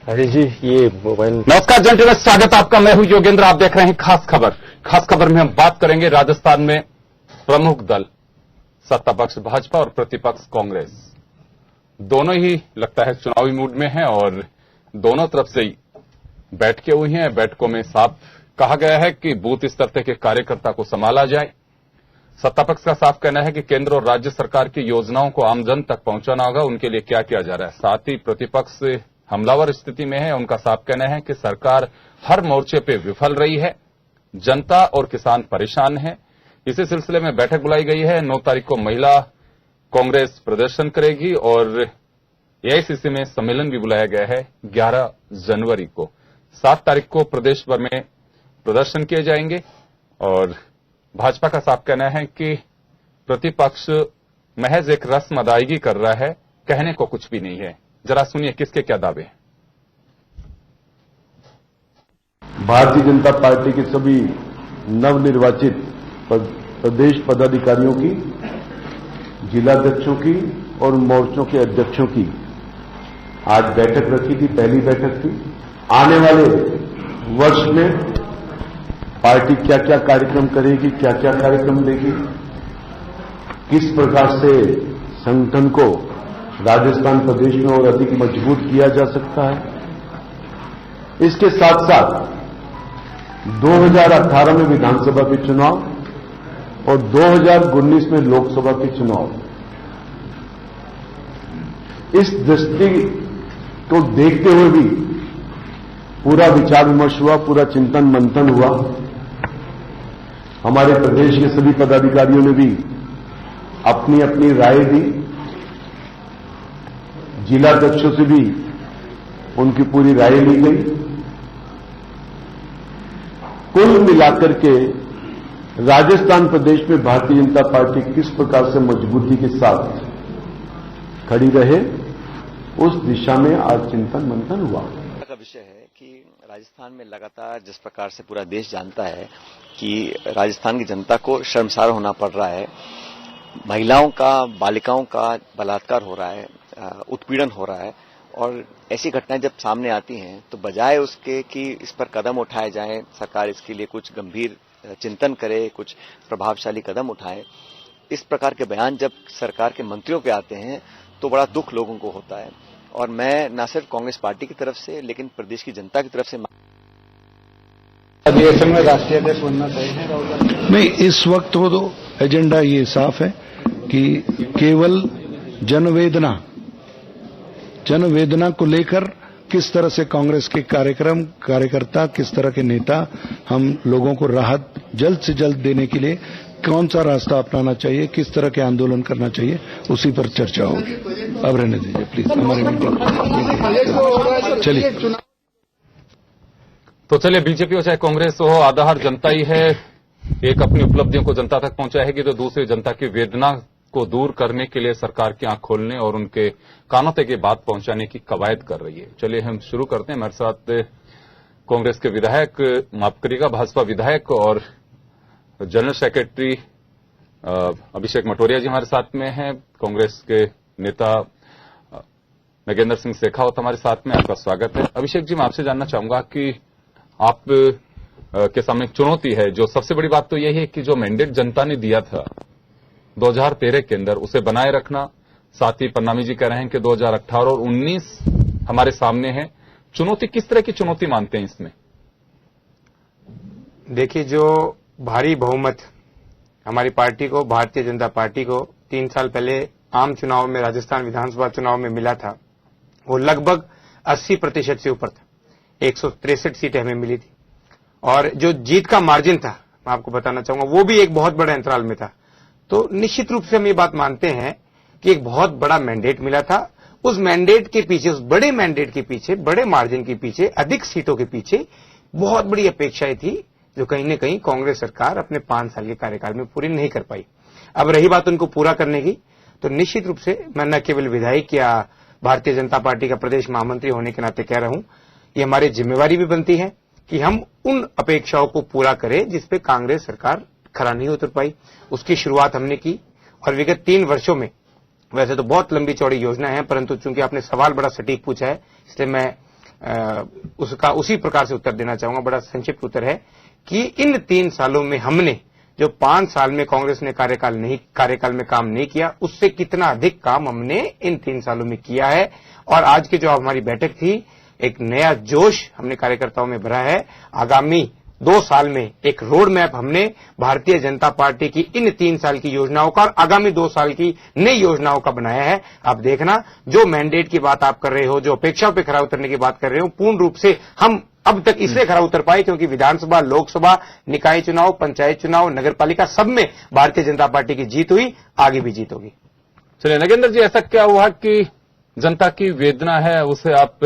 अरे जी ये मोबाइल। नमस्कार जनता, स्वागत आपका। मैं हूं योगेंद्र, आप देख रहे हैं खास खबर। खास खबर में हम बात करेंगे राजस्थान में प्रमुख दल सत्ता पक्ष भाजपा और प्रतिपक्ष कांग्रेस दोनों ही लगता है चुनावी मूड में हैं और दोनों तरफ से ही बैठकें हुई हैं। बैठकों में साफ कहा गया है कि बूथ स्तर तक के कार्यकर्ता को संभाला जाए। सत्ता पक्ष का साफ कहना है कि केंद्र और राज्य सरकार की योजनाओं को आमजन तक पहुंचाना होगा, उनके लिए क्या किया जा रहा है। साथ ही प्रतिपक्ष हमलावर स्थिति में है, उनका साफ कहना है कि सरकार हर मोर्चे पे विफल रही है, जनता और किसान परेशान है। इसी सिलसिले में बैठक बुलाई गई है। 9 तारीख को महिला कांग्रेस प्रदर्शन करेगी और एआईसीसी में सम्मेलन भी बुलाया गया है 11 जनवरी को। 7 तारीख को प्रदेश भर में प्रदर्शन किए जाएंगे और भाजपा का साफ कहना है कि प्रतिपक्ष महज एक रस्म अदायगी कर रहा है, कहने को कुछ भी नहीं है। जरा सुनिए किसके क्या दावे हैं। भारतीय जनता पार्टी के सभी नवनिर्वाचित प्रदेश पदाधिकारियों की, जिलाध्यक्षों की और मोर्चों के अध्यक्षों की आज बैठक रखी थी, पहली बैठक थी। आने वाले वर्ष में पार्टी क्या क्या कार्यक्रम करेगी, क्या क्या कार्यक्रम देगी, किस प्रकार से संगठन को राजस्थान प्रदेश में और अधिक मजबूत किया जा सकता है। इसके साथ साथ 2018 में विधानसभा के चुनाव और 2019 में लोकसभा के चुनाव, इस दृष्टि को देखते हुए भी पूरा विचार विमर्श हुआ, पूरा चिंतन मंथन हुआ। हमारे प्रदेश के सभी पदाधिकारियों ने भी अपनी अपनी राय दी, जिलाध्यक्षों से भी उनकी पूरी राय ली गई। कुल मिलाकर के राजस्थान प्रदेश में भारतीय जनता पार्टी किस प्रकार से मजबूती के साथ खड़ी रहे, उस दिशा में आज चिंतन मंथन हुआ। का विषय है कि राजस्थान में लगातार जिस प्रकार से पूरा देश जानता है कि राजस्थान की जनता को शर्मसार होना पड़ रहा है, महिलाओं का, बालिकाओं का बलात्कार हो रहा है, उत्पीड़न हो रहा है, और ऐसी घटनाएं जब सामने आती हैं तो बजाय उसके कि इस पर कदम उठाए जाएं, सरकार इसके लिए कुछ गंभीर चिंतन करे, कुछ प्रभावशाली कदम उठाए, इस प्रकार के बयान जब सरकार के मंत्रियों के आते हैं तो बड़ा दुख लोगों को होता है। और मैं न सिर्फ कांग्रेस पार्टी की तरफ से लेकिन प्रदेश की जनता की तरफ से अधिवेशन में राष्ट्रीय अध्यक्ष बनना चाहिए राहुल गांधी? नहीं, इस वक्त तो एजेंडा ये साफ है कि केवल जनवेदना को लेकर किस तरह से कांग्रेस के कार्यकर्ता, किस तरह के नेता हम लोगों को राहत जल्द से जल्द देने के लिए कौन सा रास्ता अपनाना चाहिए, किस तरह के आंदोलन करना चाहिए, उसी पर चर्चा होगी। अब रहने दीजिए प्लीज, हमारे मीटिंग चलिए। तो चलिए, बीजेपी हो चाहे कांग्रेस हो, आधार जनता ही है। एक अपनी उपलब्धियों को जनता तक पहुंचाएगी तो दूसरी जनता की वेदना को दूर करने के लिए सरकार की आंख खोलने और उनके कानों तक ये बात पहुंचाने की कवायद कर रही है। चलिए हम शुरू करते हैं। हमारे साथ कांग्रेस के विधायक, माफ करिएगा, भाजपा विधायक और जनरल सेक्रेटरी अभिषेक मटोरिया जी हमारे साथ में हैं। कांग्रेस के नेता नगेंद्र सिंह शेखावत हमारे साथ में। आपका स्वागत है। अभिषेक जी, मैं आपसे जानना चाहूंगा कि आप के सामने चुनौती है, जो सबसे बड़ी बात तो यही है कि जो मैंडेट जनता ने दिया था 2013 के अंदर, उसे बनाए रखना। साथ ही पन्नामी जी कह रहे हैं कि 2018 और 19 हमारे सामने है। चुनौती किस तरह की चुनौती मानते हैं इसमें? देखिए, जो भारी बहुमत हमारी पार्टी को, भारतीय जनता पार्टी को 3 साल पहले आम चुनाव में, राजस्थान विधानसभा चुनाव में मिला था, वो लगभग 80% से ऊपर था। 163 सीटें हमें मिली थी और जो जीत का मार्जिन था, मैं आपको बताना चाहूंगा, वो भी एक बहुत बड़े अंतराल में था। तो निश्चित रूप से हम ये बात मानते हैं कि एक बहुत बड़ा मैंडेट मिला था। उस मैंडेट के पीछे, उस बड़े मैंडेट के पीछे, बड़े मार्जिन के पीछे, अधिक सीटों के पीछे बहुत बड़ी अपेक्षाएं थी, जो कहीं न कहीं कांग्रेस सरकार अपने 5 साल के कार्यकाल में पूरी नहीं कर पाई। अब रही बात उनको पूरा करने की, तो निश्चित रूप से मैं न केवल विधायक या भारतीय जनता पार्टी का प्रदेश महामंत्री होने के नाते कह रहा हूं, ये हमारी जिम्मेवारी भी बनती है कि हम उन अपेक्षाओं को पूरा करें जिस पे कांग्रेस सरकार खरा नहीं उतर पाई। उसकी शुरुआत हमने की और विगत 3 वर्षों में, वैसे तो बहुत लंबी चौड़ी योजना है, परंतु चूंकि आपने सवाल बड़ा सटीक पूछा है, इसलिए मैं उसका उसी प्रकार से उत्तर देना चाहूंगा। बड़ा संक्षिप्त उत्तर है कि इन 3 सालों में हमने जो 5 साल में कांग्रेस ने कार्यकाल में काम नहीं किया, उससे कितना अधिक काम हमने इन 3 सालों में किया है। और आज की जो हमारी बैठक थी, एक नया जोश हमने कार्यकर्ताओं में भरा है। आगामी 2 साल में एक रोड मैप हमने भारतीय जनता पार्टी की इन 3 साल की योजनाओं का और आगामी 2 साल की नई योजनाओं का बनाया है। आप देखना, जो मैंडेट की बात आप कर रहे हो, जो अपेक्षाओं पर खरा उतरने की बात कर रहे हो, पूर्ण रूप से हम अब तक इसलिए खरा उतर पाए क्योंकि विधानसभा, लोकसभा, निकाय चुनाव, पंचायत चुनाव, नगरपालिका सब में भारतीय जनता पार्टी की जीत हुई, आगे भी जीत होगी। चलिए नगेंद्र जी, ऐसा क्या हुआ कि जनता की वेदना है उसे आप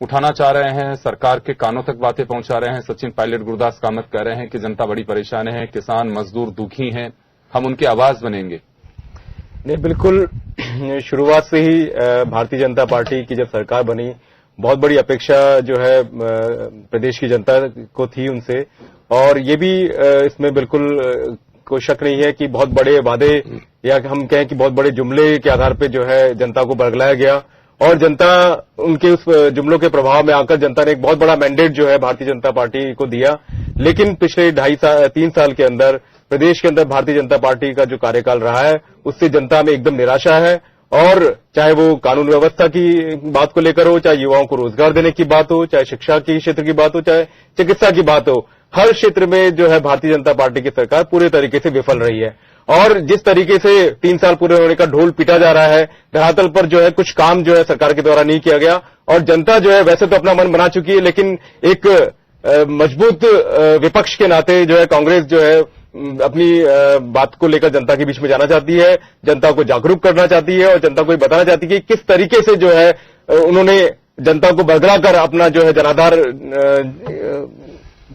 उठाना चाह रहे हैं, सरकार के कानों तक बातें पहुंचा रहे हैं? सचिन पायलट, गुरदास कामत कह रहे हैं कि जनता बड़ी परेशान है, किसान मजदूर दुखी हैं, हम उनकी आवाज बनेंगे। नहीं, बिल्कुल शुरुआत से ही भारतीय जनता पार्टी की जब सरकार बनी, बहुत बड़ी अपेक्षा जो है प्रदेश की जनता को थी उनसे, और ये भी इसमें बिल्कुल कोई शक नहीं है कि बहुत बड़े वादे या हम कहें कि बहुत बड़े जुमले के आधार पर जो है जनता को बरगलाया गया, और जनता उनके उस जुमलों के प्रभाव में आकर जनता ने एक बहुत बड़ा मैंडेट जो है भारतीय जनता पार्टी को दिया। लेकिन पिछले 3 साल के अंदर प्रदेश के अंदर भारतीय जनता पार्टी का जो कार्यकाल रहा है, उससे जनता में एकदम निराशा है। और चाहे वो कानून व्यवस्था की बात को लेकर हो, चाहे युवाओं को रोजगार देने की बात हो, चाहे शिक्षा की क्षेत्र की बात हो, चाहे चिकित्सा की बात हो, हर क्षेत्र में जो है भारतीय जनता पार्टी की सरकार पूरे तरीके से विफल रही है। और जिस तरीके से 3 साल पूरे होने का ढोल पीटा जा रहा है, धरातल पर जो है कुछ काम जो है सरकार के द्वारा नहीं किया गया, और जनता जो है वैसे तो अपना मन बना चुकी है, लेकिन एक मजबूत विपक्ष के नाते जो है कांग्रेस जो है अपनी बात को लेकर जनता के बीच में जाना चाहती है, जनता को जागरूक करना चाहती है, और जनता को ये बताना चाहती है कि किस तरीके से जो है उन्होंने जनता को बरगलाकर अपना जो है जनाधार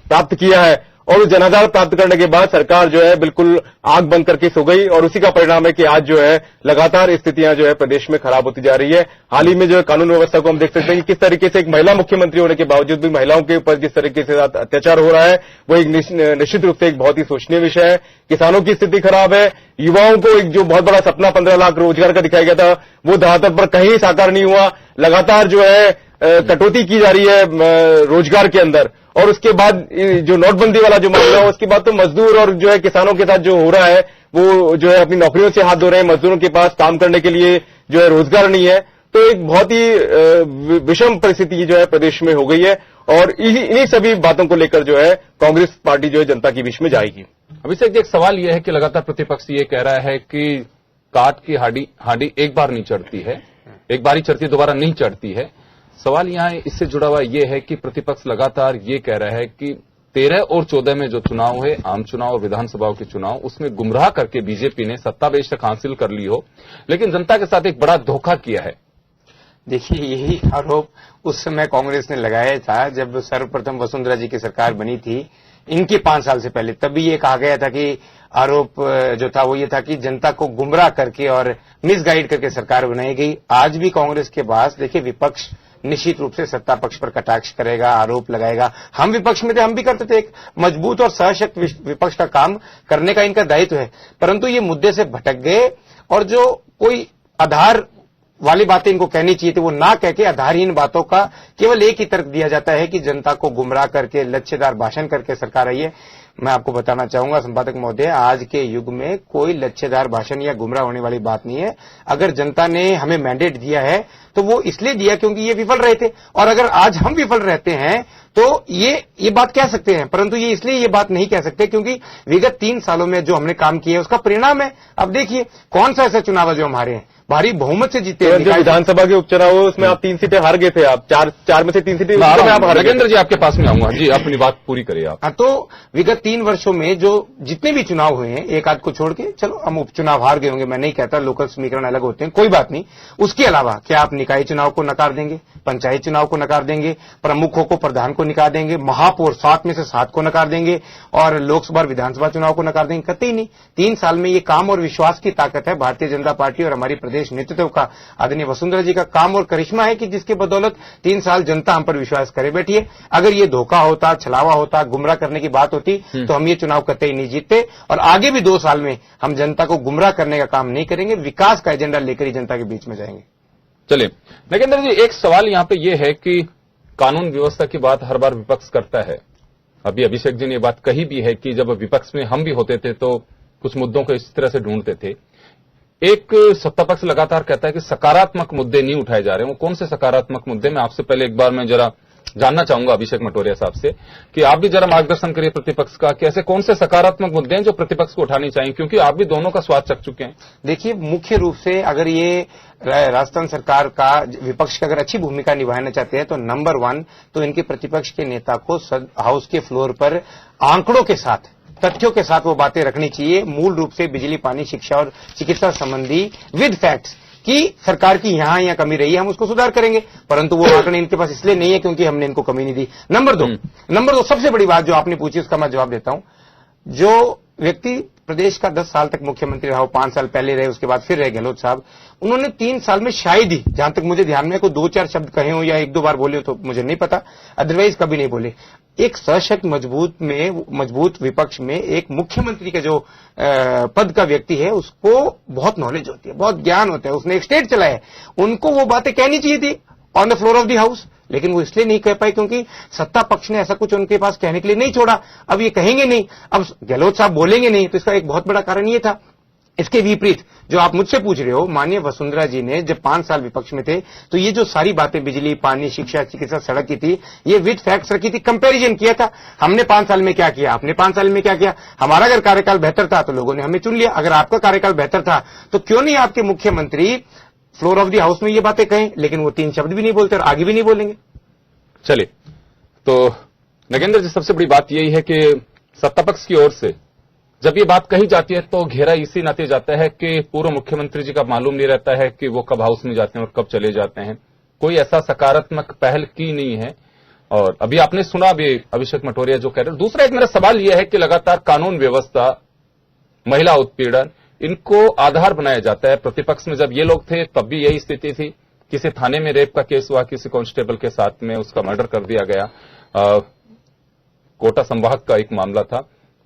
प्राप्त किया है। और उस जनाधार प्राप्त करने के बाद सरकार जो है बिल्कुल आंख बंद करके सो गई, और उसी का परिणाम है कि आज जो है लगातार स्थितियां जो है प्रदेश में खराब होती जा रही है। हाल ही में जो है कानून व्यवस्था को हम देख सकते हैं कि किस तरीके से एक महिला मुख्यमंत्री होने के बावजूद भी महिलाओं के ऊपर जिस तरीके से अत्याचार हो रहा है, वो एक निश्चित रूप से एक बहुत ही सोचनीय विषय है। किसानों की स्थिति खराब है, युवाओं को एक जो बहुत बड़ा सपना 15 लाख रोजगार का दिखाया गया था, वो धरातल पर कहीं साकार नहीं हुआ। लगातार जो है कटौती की जा रही है रोजगार के अंदर, और उसके बाद जो नोटबंदी वाला जो मामला है, उसके बाद तो मजदूर और जो है किसानों के साथ जो हो रहा है, वो जो है अपनी नौकरियों से हाथ धो रहे हैं। मजदूरों के पास काम करने के लिए जो है रोजगार नहीं है, तो एक बहुत ही विषम परिस्थिति जो है प्रदेश में हो गई है। और इन्हीं सभी बातों को लेकर जो है कांग्रेस पार्टी जो है जनता के बीच में जाएगी। अभिषेक जी, एक सवाल यह है कि लगातार प्रतिपक्ष ये कह रहा है कि काट की हांडी एक बार नहीं चढ़ती है, एक बार ही चढ़ती है, दोबारा नहीं चढ़ती है। सवाल यहां इससे जुड़ा हुआ यह है कि प्रतिपक्ष लगातार ये कह रहा है कि 13 और 14 में जो चुनाव है, आम चुनाव और विधानसभाओं के चुनाव, उसमें गुमराह करके बीजेपी ने सत्ता बेशक हासिल कर ली हो, लेकिन जनता के साथ एक बड़ा धोखा किया है। देखिए, यही आरोप उस समय कांग्रेस ने लगाया था जब सर्वप्रथम वसुंधरा जी की सरकार बनी थी, इनके 5 साल से पहले। तभी ये कहा गया था कि आरोप जो था वो ये था कि जनता को गुमराह करके और मिसगाइड करके सरकार बनाई गई। आज भी कांग्रेस के पास देखिए विपक्ष निश्चित रूप से सत्ता पक्ष पर कटाक्ष करेगा, आरोप लगाएगा। हम विपक्ष में थे, हम भी करते थे। एक मजबूत और सशक्त विपक्ष का काम करने का इनका दायित्व है, परंतु ये मुद्दे से भटक गए, और जो कोई आधार वाली बातें इनको कहनी चाहिए थी वो ना कह के आधारहीन बातों का केवल एक ही तर्क दिया जाता है कि जनता को गुमराह करके लक्ष्यदार भाषण करके सरकार आई है। मैं आपको बताना चाहूंगा संपादक महोदय, आज के युग में कोई लक्ष्यदार भाषण या गुमराह होने वाली बात नहीं है। अगर जनता ने हमें मैंडेट दिया है तो वो इसलिए दिया क्योंकि ये विफल रहे थे, और अगर आज हम विफल रहते हैं तो ये बात कह सकते हैं, परंतु ये इसलिए ये बात नहीं कह सकते क्योंकि विगत 3 सालों में जो हमने काम किया है उसका परिणाम है। अब देखिए कौन सा ऐसा चुनाव है जो हमारे हैं, भारी बहुमत से जीते। जो विधानसभा के उपचुनाव हुए उसमें आप 3 सीटें हार गए थे, आप 4 में से 3 सीटें आप हार गए। नगेंद्र जी, आपके पास में आऊंगा जी, अपनी बात पूरी करिए आप। हाँ, तो विगत 3 वर्षों में जो जितने भी चुनाव हुए हैं, एक आध को छोड़ के, चलो हम उपचुनाव हार गए होंगे, मैं नहीं कहता, लोकल समीकरण अलग होते हैं, कोई बात नहीं। उसके अलावा क्या आप निकाय चुनाव को नकार देंगे, पंचायत चुनाव को नकार देंगे, प्रमुखों को, प्रधान को नकार देंगे, महापौर 7 में से 7 को नकार देंगे, और लोकसभा विधानसभा चुनाव को नकार देंगे? कतई नहीं। 3 साल में ये काम और विश्वास की ताकत है भारतीय जनता पार्टी और हमारी प्रदेश नेतृत्व का, आदरणीय वसुंधरा जी का काम और करिश्मा है कि जिसके बदौलत 3 साल जनता हम पर विश्वास करे बैठी है। अगर ये धोखा होता, छलावा होता, गुमराह करने की बात होती तो हम ये चुनाव कतई नहीं जीतते, और आगे भी 2 साल में हम जनता को गुमराह करने का काम नहीं करेंगे, विकास का एजेंडा लेकर ही जनता के बीच में जाएंगे। चलिए नगेंद्र जी, एक सवाल यहां पे ये है कि कानून व्यवस्था की बात हर बार विपक्ष करता है। अभी अभिषेक जी ने ये बात कही भी है कि जब विपक्ष में हम भी होते थे तो कुछ मुद्दों को इस तरह से ढूंढते थे। एक सत्ता पक्ष लगातार कहता है कि सकारात्मक मुद्दे नहीं उठाए जा रहे हैं। वो कौन से सकारात्मक मुद्दे? मैं आपसे पहले एक बार मैं जरा जानना चाहूंगा अभिषेक मटोरिया साहब से कि आप भी जरा मार्गदर्शन करिए प्रतिपक्ष का कि ऐसे कौन से सकारात्मक मुद्दे हैं जो प्रतिपक्ष को उठाने चाहिए, क्योंकि आप भी दोनों का स्वाद चख चुके हैं। देखिए, मुख्य रूप से अगर ये राजस्थान सरकार का विपक्ष की अगर अच्छी भूमिका निभाना चाहते हैं तो नंबर 1 तो इनके प्रतिपक्ष के नेता को हाउस के फ्लोर पर आंकड़ों के साथ, तथ्यों के साथ वो बातें रखनी चाहिए। मूल रूप से बिजली, पानी, शिक्षा और चिकित्सा संबंधी विद फैक्ट्स कि सरकार की यहां या कमी रही है, हम उसको सुधार करेंगे, परंतु वो आंकड़े इनके पास इसलिए नहीं है क्योंकि हमने इनको कमी नहीं दी। नंबर दो सबसे बड़ी बात जो आपने पूछी उसका मैं जवाब देता हूं। जो व्यक्ति प्रदेश का 10 साल तक मुख्यमंत्री रहा, 5 साल पहले रहे, उसके बाद फिर रहे गहलोत साहब, उन्होंने 3 साल में शायद ही, जहां तक मुझे ध्यान में, कोई 2-4 शब्द कहे हो या 1-2 बार बोले हो तो मुझे नहीं पता, अदरवाइज कभी नहीं बोले। एक सशक्त मजबूत विपक्ष में एक मुख्यमंत्री के जो पद का व्यक्ति है उसको बहुत नॉलेज होती है, बहुत ज्ञान होता है, उसने एक स्टेट चलाया है, उनको वो बातें कहनी चाहिए थी on the floor of the house, लेकिन वो इसलिए नहीं कह पाए क्योंकि सत्ता पक्ष ने ऐसा कुछ उनके पास कहने के लिए नहीं छोड़ा। अब ये कहेंगे नहीं, अब गहलोत साहब बोलेंगे नहीं, तो इसका एक बहुत बड़ा कारण ये था। इसके विपरीत जो आप मुझसे पूछ रहे हो, माननीय वसुंधरा जी ने जब 5 साल विपक्ष में थे तो ये जो सारी बातें बिजली, पानी, शिक्षा, चिकित्सा, सड़क की थी, ये विद फैक्ट्स रखी थी, कंपैरिजन किया था। हमने 5 साल में क्या किया, आपने 5 साल में क्या किया। हमारा अगर कार्यकाल बेहतर था तो लोगों ने हमें चुन लिया, अगर आपका कार्यकाल बेहतर था तो क्यों नहीं आपके मुख्यमंत्री फ्लोर ऑफ द हाउस में ये बातें कहें। लेकिन वो 3 शब्द भी नहीं बोलते और आगे भी नहीं बोलेंगे। चलिए, तो नगेंद्र जी, सबसे बड़ी बात यही है कि सत्ता पक्ष की ओर से जब ये बात कही जाती है तो घेरा इसी नाते जाता है कि पूर्व मुख्यमंत्री जी का मालूम नहीं रहता है कि वो कब हाउस में जाते हैं और कब चले जाते हैं। कोई ऐसा सकारात्मक पहल की नहीं है। और अभी आपने सुना भी अभिषेक मटोरिया जो कह रहे हैं। दूसरा एक मेरा सवाल यह है कि लगातार कानून व्यवस्था, महिला उत्पीड़न, इनको आधार बनाया जाता है। प्रतिपक्ष में जब ये लोग थे तब भी यही स्थिति थी। किसी थाने में रेप का केस हुआ, किसी कांस्टेबल के साथ में उसका मर्डर कर दिया गया, कोटा संवाहक का एक मामला था,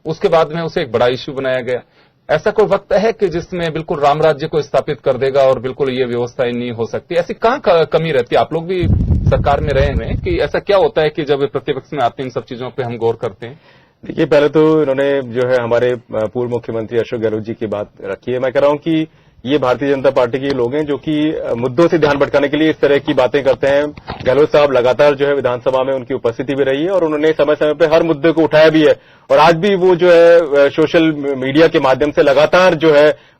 उसके बाद में उसे एक बड़ा इश्यू बनाया गया। ऐसा कोई वक्त है कि जिसमें बिल्कुल राम राज्य को स्थापित कर देगा और बिल्कुल ये व्यवस्था नहीं हो सकती? ऐसी कहां कमी रहती है? आप लोग भी सरकार में रहे हैं कि ऐसा क्या होता है कि जब प्रतिपक्ष में आते हैं इन सब चीजों पे हम गौर करते हैं? देखिए, पहले तो इन्होंने जो है हमारे पूर्व मुख्यमंत्री अशोक गहलोत जी की बात रखी है। मैं कह रहा हूं कि ये भारतीय जनता पार्टी के लोग हैं जो कि मुद्दों से ध्यान भटकाने के लिए इस तरह की बातें करते हैं। गहलोत साहब लगातार जो है विधानसभा में उनकी उपस्थिति भी रही है और उन्होंने समय समय पर हर मुद्दे को उठाया भी है। और आज भी वो जो है सोशल मीडिया के माध्यम से लगातार जो है